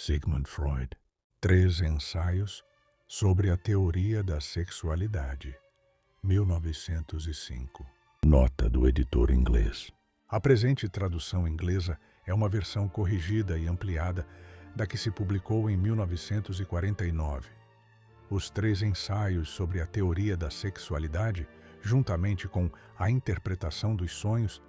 Sigmund Freud. 3 ensaios sobre a teoria da sexualidade, 1905. Nota do editor inglês. A presente tradução inglesa é uma versão corrigida e ampliada da que se publicou em 1949. Os 3 ensaios sobre a teoria da sexualidade, juntamente com a interpretação dos sonhos,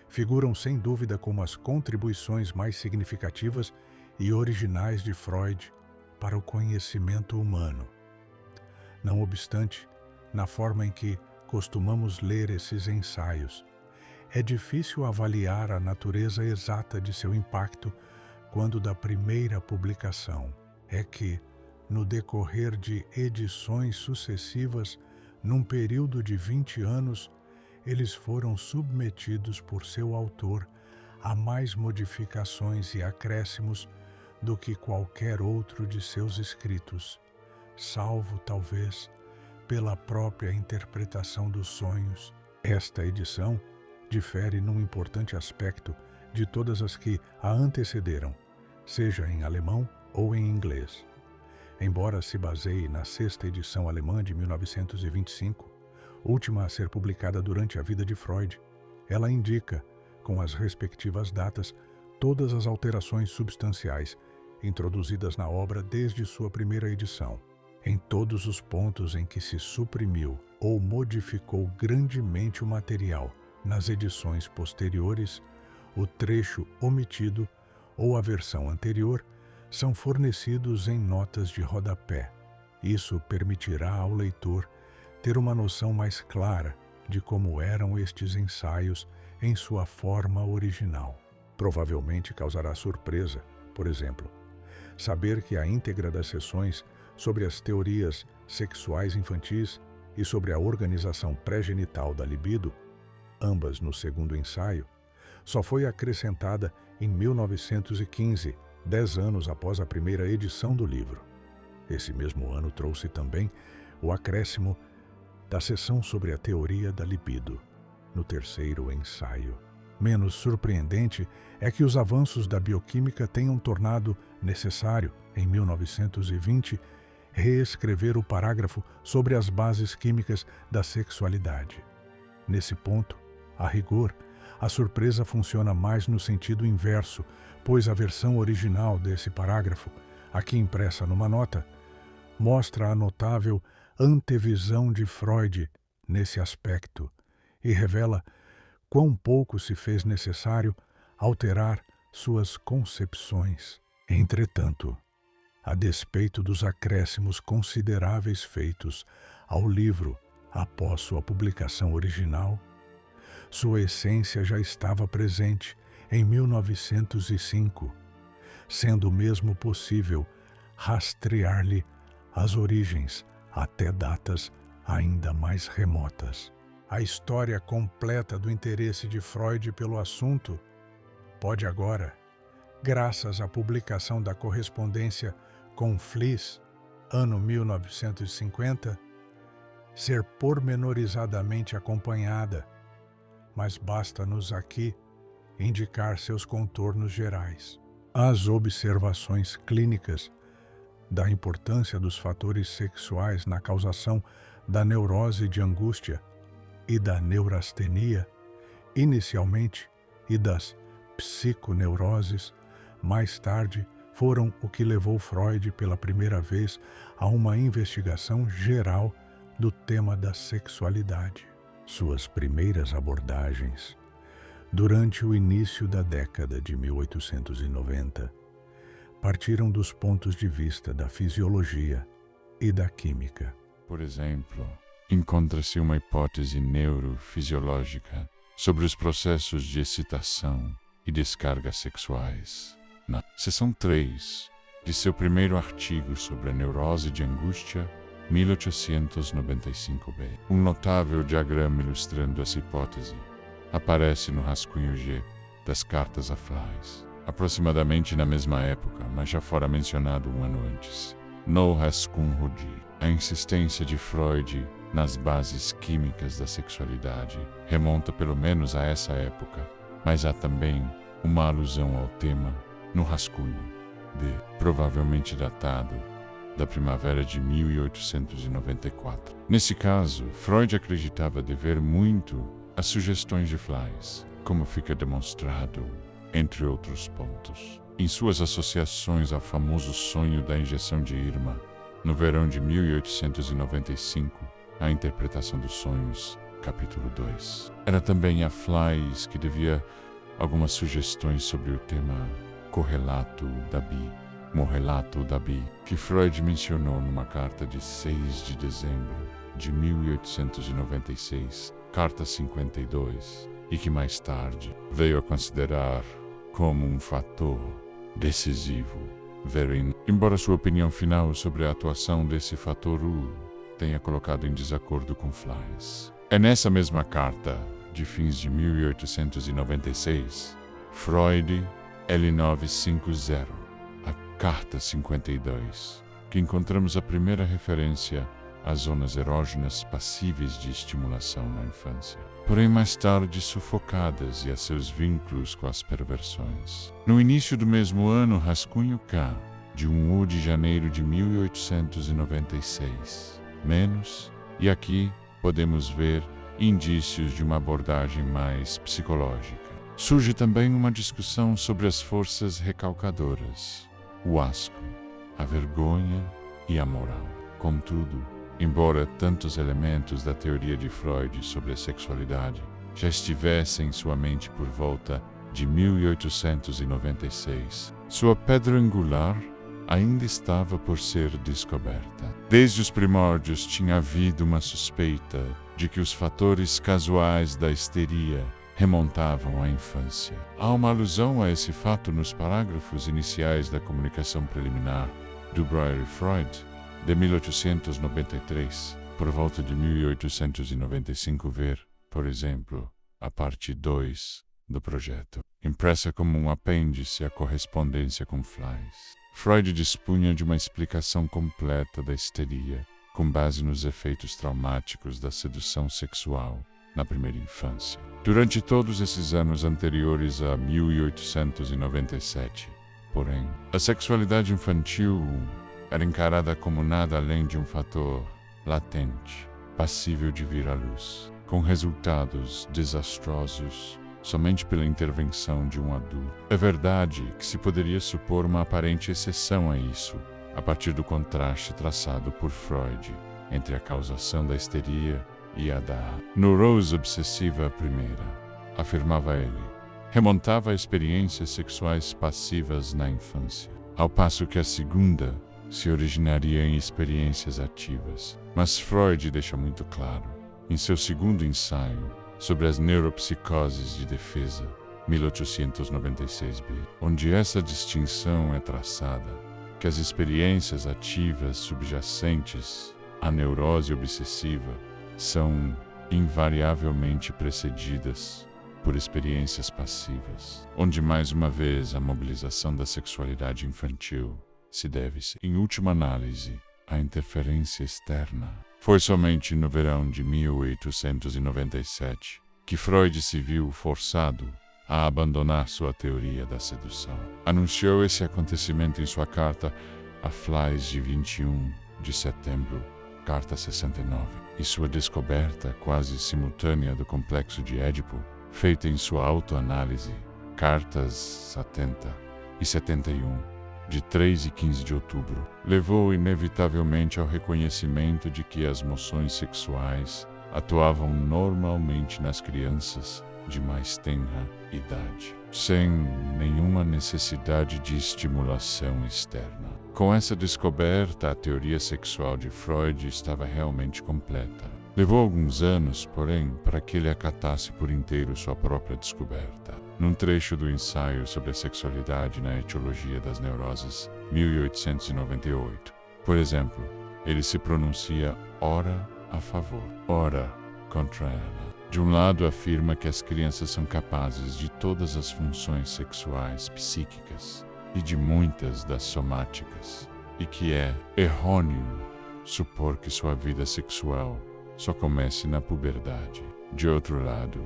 figuram sem dúvida como as contribuições mais significativas e originais de Freud para o conhecimento humano. Não obstante, na forma em que costumamos ler esses ensaios, é difícil avaliar a natureza exata de seu impacto quando da primeira publicação. É que, no decorrer de edições sucessivas, num período de 20 anos, eles foram submetidos por seu autor a mais modificações e acréscimos do que qualquer outro de seus escritos, salvo, talvez, pela própria interpretação dos sonhos. Esta edição difere num importante aspecto de todas as que a antecederam, seja em alemão ou em inglês. Embora se baseie na 6ª edição alemã de 1925, última a ser publicada durante a vida de Freud, ela indica, com as respectivas datas, todas as alterações substanciais introduzidas na obra desde sua primeira edição. Em todos os pontos em que se suprimiu ou modificou grandemente o material nas edições posteriores, o trecho omitido ou a versão anterior são fornecidos em notas de rodapé. Isso permitirá ao leitor ter uma noção mais clara de como eram estes ensaios em sua forma original. Provavelmente causará surpresa, por exemplo, saber que a íntegra das sessões sobre as teorias sexuais infantis e sobre a organização pré-genital da libido, ambas no 2º ensaio, só foi acrescentada em 1915, 10 anos após a primeira edição do livro. Esse mesmo ano trouxe também o acréscimo da seção sobre a teoria da libido, no 3º ensaio. Menos surpreendente é que os avanços da bioquímica tenham tornado necessário, em 1920, reescrever o parágrafo sobre as bases químicas da sexualidade. Nesse ponto, a rigor, a surpresa funciona mais no sentido inverso, pois a versão original desse parágrafo, aqui impressa numa nota, mostra a notável antevisão de Freud nesse aspecto e revela quão pouco se fez necessário alterar suas concepções. Entretanto, a despeito dos acréscimos consideráveis feitos ao livro após sua publicação original, sua essência já estava presente em 1905, sendo mesmo possível rastrear-lhe as origens até datas ainda mais remotas. A história completa do interesse de Freud pelo assunto pode agora, graças à publicação da correspondência com Fliess, ano 1950, ser pormenorizadamente acompanhada, mas basta-nos aqui indicar seus contornos gerais. As observações clínicas da importância dos fatores sexuais na causação da neurose de angústia e da neurastenia, inicialmente, e das psiconeuroses, mais tarde, foram o que levou Freud pela primeira vez a uma investigação geral do tema da sexualidade. Suas primeiras abordagens, durante o início da década de 1890, partiram dos pontos de vista da fisiologia e da química. Por exemplo, encontra-se uma hipótese neurofisiológica sobre os processos de excitação e descarga sexuais. Na seção 3 de seu primeiro artigo sobre a neurose de angústia, 1895b, um notável diagrama ilustrando essa hipótese aparece no rascunho G das cartas a Fliess, aproximadamente na mesma época, mas já fora mencionado um ano antes. No rascunho D, a insistência de Freud nas bases químicas da sexualidade remonta pelo menos a essa época, mas há também uma alusão ao tema no rascunho provavelmente datado da primavera de 1894. Nesse caso, Freud acreditava dever muito às sugestões de Flies, como fica demonstrado, entre outros pontos, em suas associações ao famoso sonho da injeção de Irma, no verão de 1895, a interpretação dos sonhos, capítulo 2. Era também a Flies que devia algumas sugestões sobre o tema correlato da bi, morrelato da bi, que Freud mencionou numa carta de 6 de dezembro de 1896, carta 52, e que mais tarde veio a considerar como um fator decisivo. Embora sua opinião final sobre a atuação desse fator U tenha colocado em desacordo com Flies. É nessa mesma carta, de fins de 1896, Freud L950, a Carta 52, que encontramos a primeira referência às zonas erógenas passíveis de estimulação na infância, porém mais tarde sufocadas e a seus vínculos com as perversões. No início do mesmo ano, rascunho K, de 1 de janeiro de 1896. E aqui podemos ver indícios de uma abordagem mais psicológica. Surge também uma discussão sobre as forças recalcadoras, o asco, a vergonha e a moral. Contudo, embora tantos elementos da teoria de Freud sobre a sexualidade já estivessem em sua mente por volta de 1896, sua pedra angular ainda estava por ser descoberta. Desde os primórdios tinha havido uma suspeita de que os fatores casuais da histeria remontavam à infância. Há uma alusão a esse fato nos parágrafos iniciais da comunicação preliminar do Breuer Freud, de 1893, por volta de 1895 ver, por exemplo, a parte 2 do projeto, impressa como um apêndice à correspondência com Flies. Freud dispunha de uma explicação completa da histeria, com base nos efeitos traumáticos da sedução sexual na primeira infância. Durante todos esses anos anteriores a 1897, porém, a sexualidade infantil era encarada como nada além de um fator latente, passível de vir à luz, com resultados desastrosos somente pela intervenção de um adulto. É verdade que se poderia supor uma aparente exceção a isso, a partir do contraste traçado por Freud entre a causação da histeria e a da neurose obsessiva primeira, afirmava ele, remontava a experiências sexuais passivas na infância, ao passo que a segunda se originaria em experiências ativas. Mas Freud deixa muito claro, em seu segundo ensaio sobre as neuropsicoses de defesa, 1896b, onde essa distinção é traçada, que as experiências ativas subjacentes à neurose obsessiva são invariavelmente precedidas por experiências passivas, onde mais uma vez a mobilização da sexualidade infantil se deve, em última análise, à interferência externa. Foi somente no verão de 1897 que Freud se viu forçado a abandonar sua teoria da sedução. Anunciou esse acontecimento em sua carta a Flies de 21 de setembro, carta 69, e sua descoberta quase simultânea do complexo de Édipo, feita em sua autoanálise, cartas 70 e 71, de 3 e 15 de outubro, levou inevitavelmente ao reconhecimento de que as moções sexuais atuavam normalmente nas crianças de mais tenra idade, sem nenhuma necessidade de estimulação externa. Com essa descoberta, a teoria sexual de Freud estava realmente completa. Levou alguns anos, porém, para que ele acatasse por inteiro sua própria descoberta. Num trecho do ensaio sobre a sexualidade na etiologia das neuroses, 1898, por exemplo, ele se pronuncia ora a favor, ora contra ela. De um lado, afirma que as crianças são capazes de todas as funções sexuais psíquicas e de muitas das somáticas, e que é errôneo supor que sua vida sexual só comece na puberdade. De outro lado,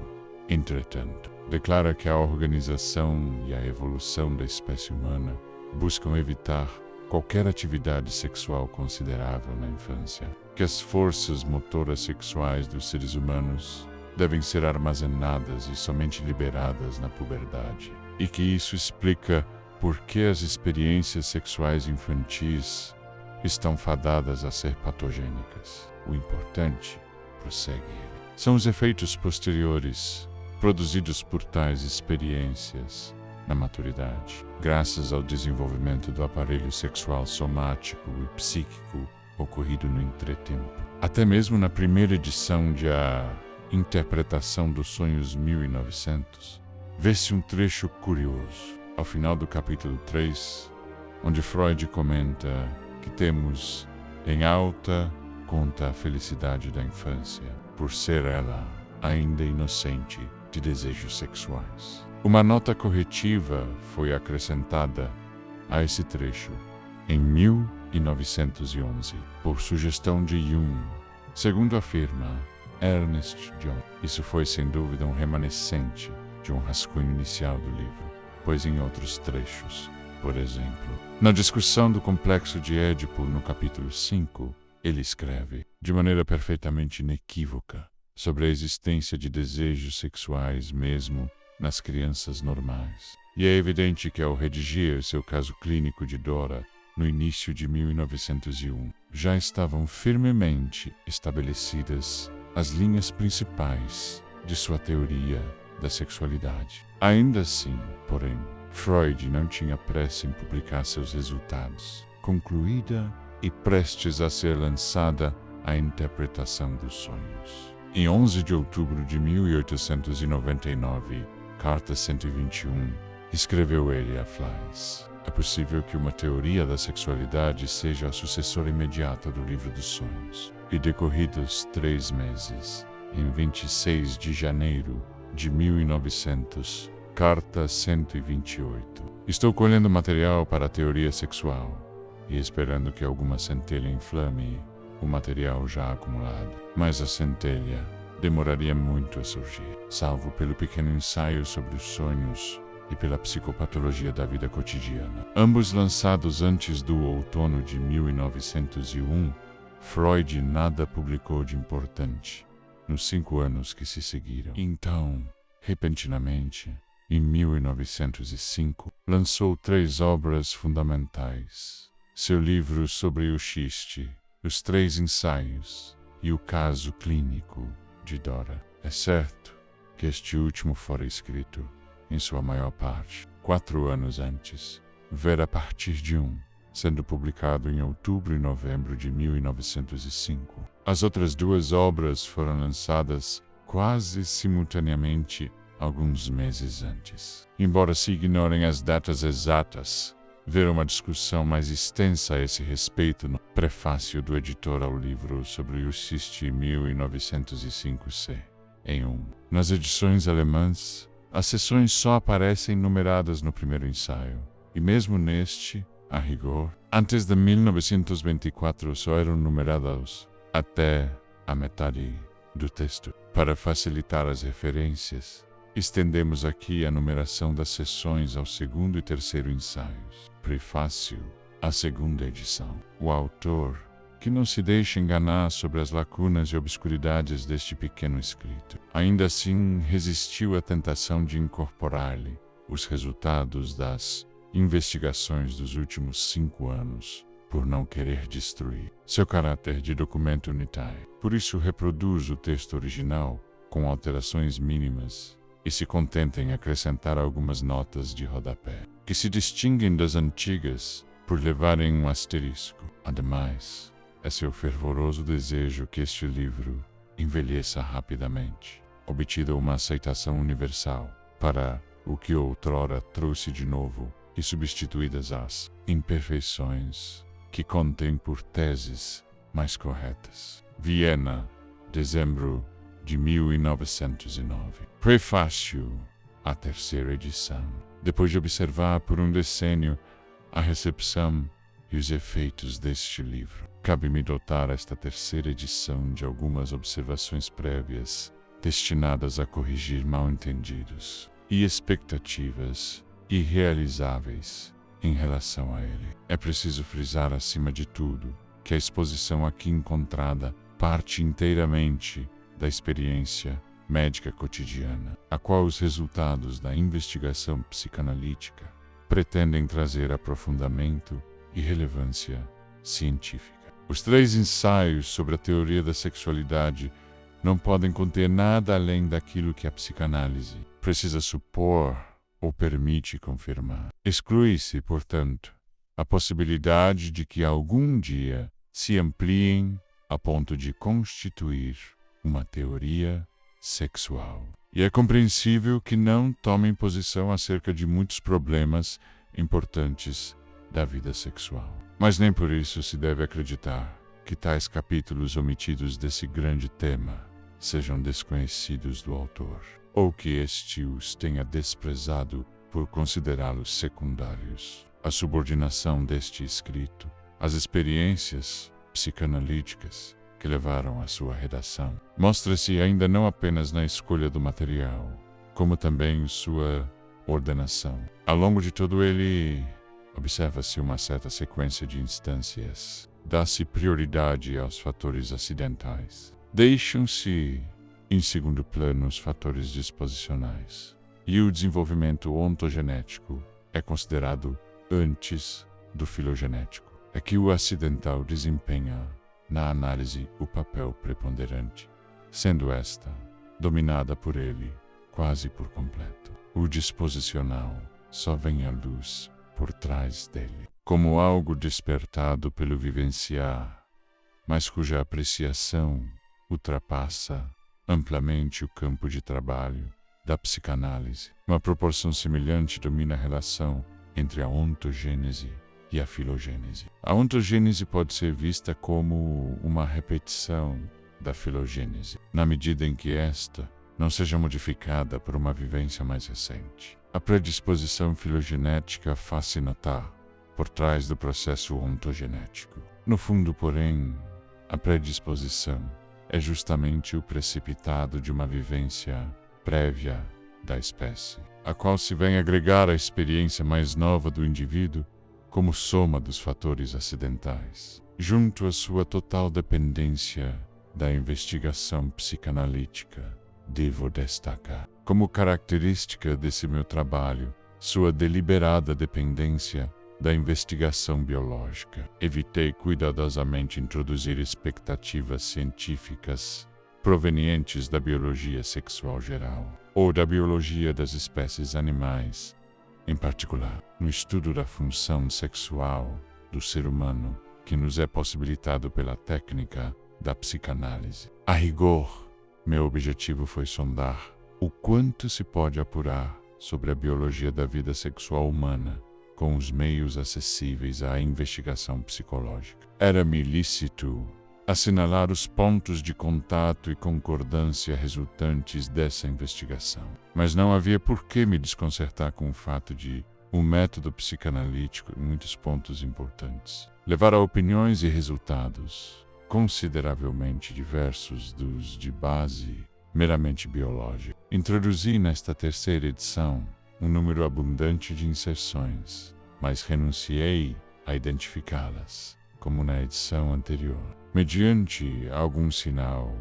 entretanto, declara que a organização e a evolução da espécie humana buscam evitar qualquer atividade sexual considerável na infância, que as forças motoras sexuais dos seres humanos devem ser armazenadas e somente liberadas na puberdade, e que isso explica por que as experiências sexuais infantis estão fadadas a ser patogênicas. O importante, prossegue ele, são os efeitos posteriores produzidos por tais experiências na maturidade, graças ao desenvolvimento do aparelho sexual somático e psíquico ocorrido no entretempo. Até mesmo na primeira edição de A Interpretação dos Sonhos 1900, vê-se um trecho curioso, ao final do capítulo 3, onde Freud comenta que temos em alta conta a felicidade da infância, por ser ela ainda inocente de desejos sexuais. Uma nota corretiva foi acrescentada a esse trecho em 1911, por sugestão de Jung, segundo afirma Ernest John. Isso foi sem dúvida um remanescente de um rascunho inicial do livro, pois em outros trechos, por exemplo, na discussão do complexo de Édipo no capítulo 5, ele escreve, de maneira perfeitamente inequívoca, sobre a existência de desejos sexuais mesmo nas crianças normais. E é evidente que ao redigir seu caso clínico de Dora, no início de 1901, já estavam firmemente estabelecidas as linhas principais de sua teoria da sexualidade. Ainda assim, porém, Freud não tinha pressa em publicar seus resultados. Concluída e prestes a ser lançada a Interpretação dos Sonhos. Em 11 de outubro de 1899, Carta 121, escreveu ele a Flies: é possível que uma teoria da sexualidade seja a sucessora imediata do Livro dos Sonhos. E decorridos 3 meses, em 26 de janeiro de 1900, Carta 128. Estou colhendo material para a teoria sexual e esperando que alguma centelha inflame o material já acumulado. Mas a centelha demoraria muito a surgir, salvo pelo pequeno ensaio sobre os sonhos e pela psicopatologia da vida cotidiana. Ambos lançados antes do outono de 1901, Freud nada publicou de importante nos 5 anos que se seguiram. Então, repentinamente, em 1905, lançou 3 obras fundamentais: seu livro sobre o xiste, os 3 ensaios e o caso clínico de Dora. É certo que este último fora escrito, em sua maior parte, 4 anos antes, ver a partir de sendo publicado em outubro e novembro de 1905. As outras 2 obras foram lançadas quase simultaneamente alguns meses antes. Embora se ignorem as datas exatas, ver uma discussão mais extensa a esse respeito no prefácio do editor ao livro sobre o xiste 1905c. Em Nas edições alemãs, as seções só aparecem numeradas no primeiro ensaio, e mesmo neste, a rigor, antes de 1924 só eram numeradas até a metade do texto. Para facilitar as referências, estendemos aqui a numeração das seções ao 2º e 3º ensaios. Prefácio à 2ª edição. O autor, que não se deixa enganar sobre as lacunas e obscuridades deste pequeno escrito, ainda assim resistiu à tentação de incorporar-lhe os resultados das investigações dos últimos 5 anos, por não querer destruir seu caráter de documento unitário. Por isso reproduz o texto original com alterações mínimas e se contenta em acrescentar algumas notas de rodapé, que se distinguem das antigas por levarem um asterisco. Ademais, é seu fervoroso desejo que este livro envelheça rapidamente, obtida uma aceitação universal para o que outrora trouxe de novo e substituídas as imperfeições que contém por teses mais corretas. Viena, dezembro de 1909. Prefácio à 3ª edição. Depois de observar por um decênio a recepção e os efeitos deste livro, cabe-me dotar esta 3ª edição de algumas observações prévias destinadas a corrigir mal-entendidos e expectativas irrealizáveis em relação a ele. É preciso frisar, acima de tudo, que a exposição aqui encontrada parte inteiramente da experiência médica cotidiana, a qual os resultados da investigação psicanalítica pretendem trazer aprofundamento e relevância científica. Os 3 ensaios sobre a teoria da sexualidade não podem conter nada além daquilo que a psicanálise precisa supor ou permite confirmar. Exclui-se, portanto, a possibilidade de que algum dia se ampliem a ponto de constituir uma teoria sexual. E é compreensível que não tomem posição acerca de muitos problemas importantes da vida sexual. Mas nem por isso se deve acreditar que tais capítulos omitidos desse grande tema sejam desconhecidos do autor, ou que este os tenha desprezado por considerá-los secundários. A subordinação deste escrito às experiências psicanalíticas que levaram à sua redação mostra-se ainda não apenas na escolha do material, como também em sua ordenação. Ao longo de todo ele, observa-se uma certa sequência de instâncias. Dá-se prioridade aos fatores acidentais. Deixam-se em segundo plano os fatores disposicionais. E o desenvolvimento ontogenético é considerado antes do filogenético. É que o acidental desempenha na análise o papel preponderante, sendo esta dominada por ele quase por completo. O disposicional só vem à luz por trás dele, como algo despertado pelo vivenciar, mas cuja apreciação ultrapassa amplamente o campo de trabalho da psicanálise. Uma proporção semelhante domina a relação entre a ontogênese e a filogênese. A ontogênese pode ser vista como uma repetição da filogênese, na medida em que esta não seja modificada por uma vivência mais recente. A predisposição filogenética faz-se notar por trás do processo ontogenético. No fundo, porém, a predisposição é justamente o precipitado de uma vivência prévia da espécie, a qual se vem agregar à experiência mais nova do indivíduo como soma dos fatores acidentais, junto à sua total dependência da investigação psicanalítica. Devo destacar, como característica desse meu trabalho, sua deliberada dependência da investigação biológica. Evitei cuidadosamente introduzir expectativas científicas provenientes da biologia sexual geral, ou da biologia das espécies animais, em particular, no estudo da função sexual do ser humano, que nos é possibilitado pela técnica da psicanálise. A rigor, meu objetivo foi sondar o quanto se pode apurar sobre a biologia da vida sexual humana com os meios acessíveis à investigação psicológica. Era-me lícito assinalar os pontos de contato e concordância resultantes dessa investigação, mas não havia por que me desconcertar com o fato de um método psicanalítico, em muitos pontos importantes, levar a opiniões e resultados consideravelmente diversos dos de base meramente biológica. Introduzi nesta terceira edição um número abundante de inserções, mas renunciei a identificá-las, como na edição anterior, mediante algum sinal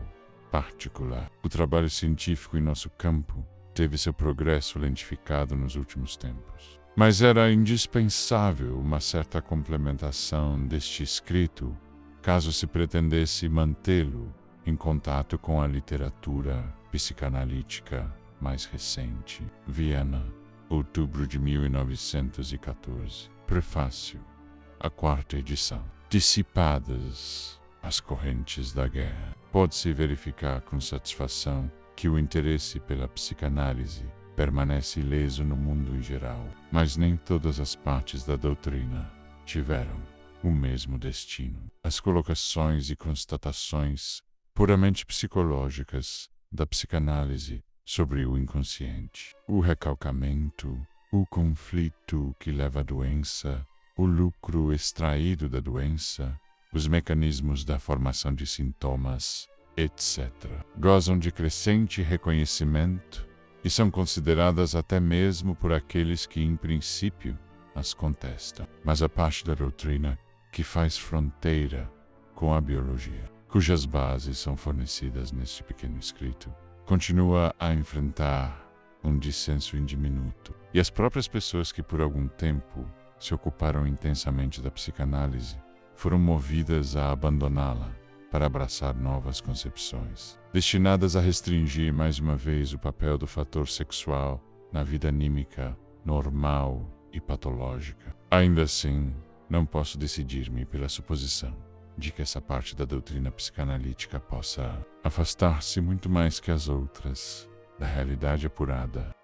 particular. O trabalho científico em nosso campo teve seu progresso lentificado nos últimos tempos, mas era indispensável uma certa complementação deste escrito caso se pretendesse mantê-lo em contato com a literatura psicanalítica mais recente. Viena, outubro de 1914. Prefácio. A 4ª edição. Dissipadas as correntes da guerra, pode-se verificar com satisfação que o interesse pela psicanálise permanece ileso no mundo em geral, mas nem todas as partes da doutrina tiveram o mesmo destino. As colocações e constatações puramente psicológicas da psicanálise sobre o inconsciente, o recalcamento, o conflito que leva à doença, o lucro extraído da doença, os mecanismos da formação de sintomas, etc., gozam de crescente reconhecimento e são consideradas até mesmo por aqueles que, em princípio, as contesta. Mas a parte da doutrina que faz fronteira com a biologia, cujas bases são fornecidas neste pequeno escrito, continua a enfrentar um dissenso indiminuto. E as próprias pessoas que por algum tempo se ocuparam intensamente da psicanálise foram movidas a abandoná-la para abraçar novas concepções, destinadas a restringir mais uma vez o papel do fator sexual na vida anímica, normal e patológica. Ainda assim, não posso decidir-me pela suposição de que essa parte da doutrina psicanalítica possa afastar-se muito mais que as outras da realidade apurada